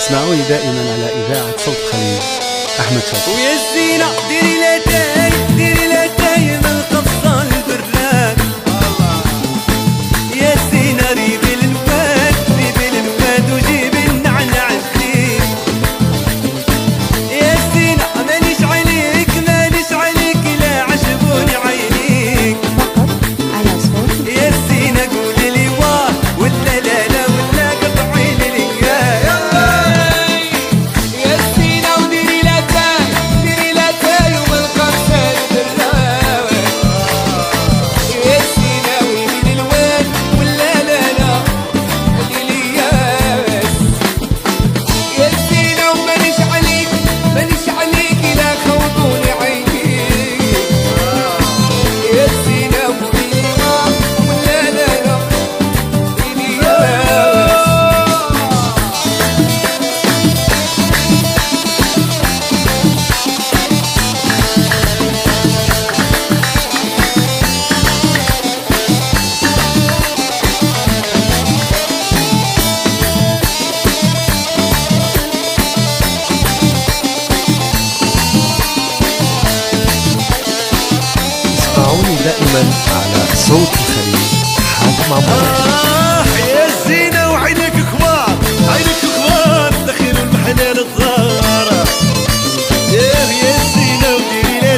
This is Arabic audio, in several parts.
اسمعوني دائما على إذاعة صوت خليل. أحمد شوقي. ويا الزينة ديري لا تاي ديري لا تاي من القصة البراد. يا الزينة ريبي الواد وجيبي النعناع الزين. يا الزينة مانيش عليك لا عجبوني عينيك. على صوت. يا الزينة قولي لي واه ولا لا ولا قطعي لي دائما على صوت الخليل. حاتم عمار. يا الزينة وعينك كبار دخلوا المحلال الضارة. يا الزينة وديري لا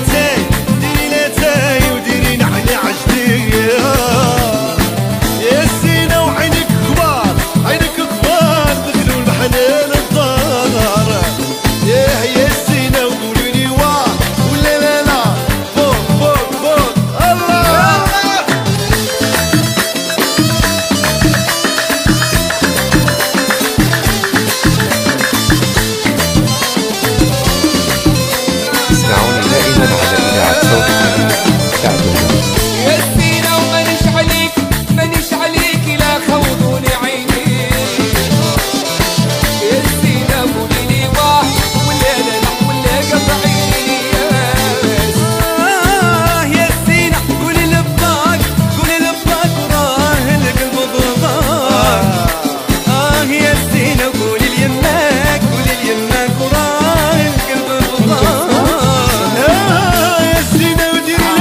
تاي وديري نعناع جديد. يا الزينة وعينك كبار دخلوا المحلال الضارة. يا الزينة وقولوا لي واه ولا لا فوق الله. اسمعوني دائما على إذاعة صوت خليل. تعبوا. يا الزينة ومانيش عليك لا خوضوني عيني. يا الزينة قولي لي واه ولا لا ولا قطعيني ياس. يا الزينة قولي لباك وراه القلب ضغار. يا الزينة قولي ليماك وراه القلب ضغار. يا الزينة وديري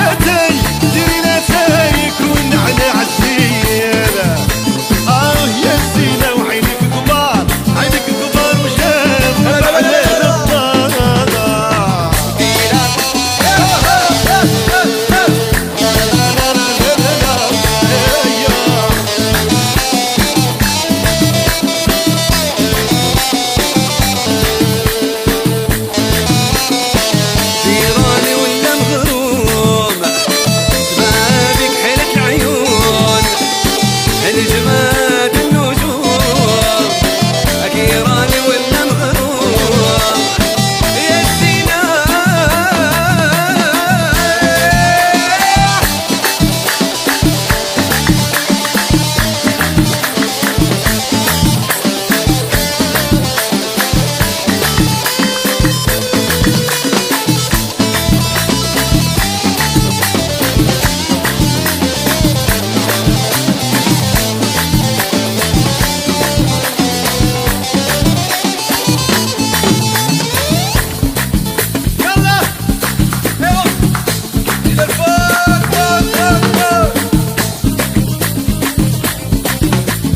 لا تاي يكون نعناع الزينة. يا الزينة وعينك كبار وجاب المحلال الضارة. ديراني ولا مغروم بابك حيلة العيون نجمات النجوم. أكيراني ولا مغروم يا الزينة. يلا ايوه إلى فوق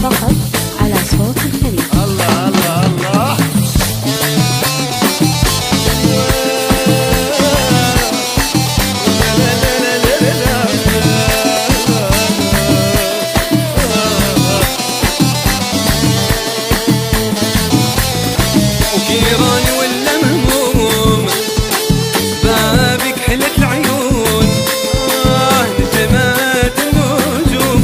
فقط على صوت الخليل. الله وكيراني ولا مهموم بابك حلت العيون. نجمات النجوم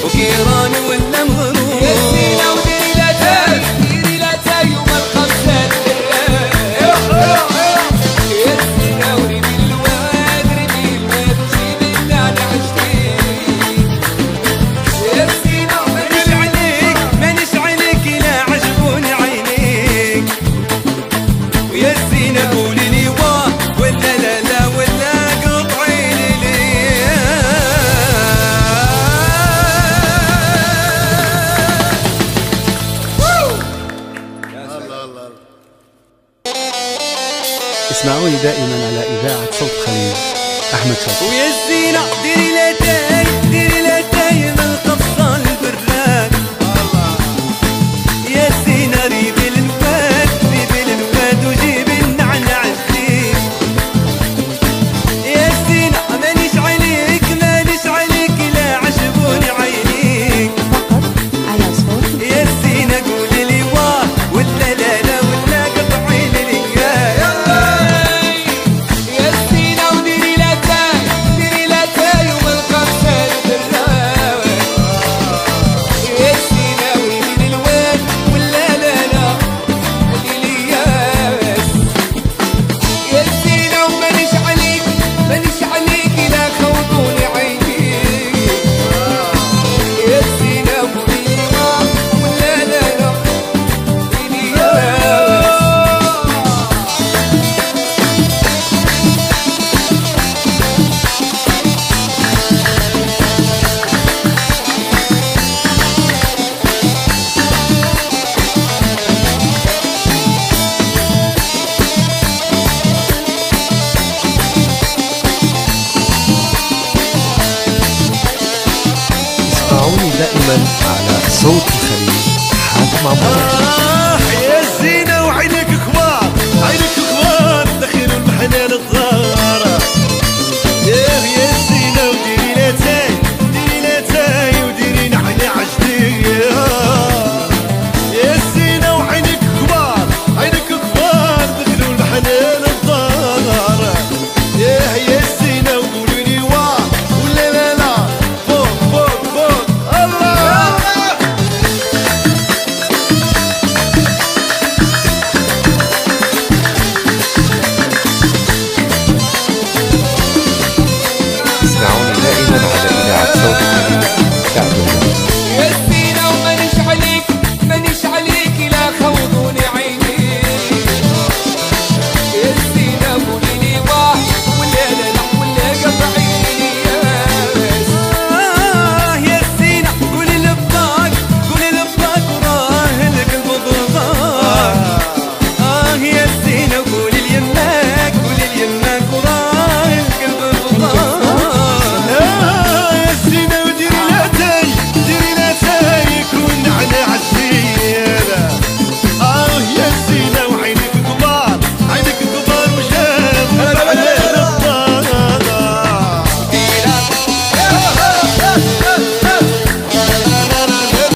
وكيراني ولا مغروم. يا الزينة وديري لا تاي وما الخمسة يا الزينة وريبي الواد وجيبي النعناع جديد. يا الزينة مانيش عليك لا عجبوني عينيك. اسمعوني دائما على إذاعة صوت خليل. أحمد شوقي. ويا الزينة ديري لاتاي ديري لاتاي من القصة البراد. يا الزينة ريبي الواد وجيبي النعناع الزين. يا الزينة مانيش عليك لا عجبوني عينيك. فقط على صوت يا الزينة قولي لي واه ولا لا ولا قطعي لي يا الزينة وديري لا تاي ومن القصة البراد. يا الزينة ويمين الواد ولا لا قولي لي ياس. يا الزينة ومانيش عليك لا خوضوني عينيك. يا الزينة قولي لي واه ولا لا قولي لي ياس. اسمعوني دائما على صوت الخليج. حاتم عمر.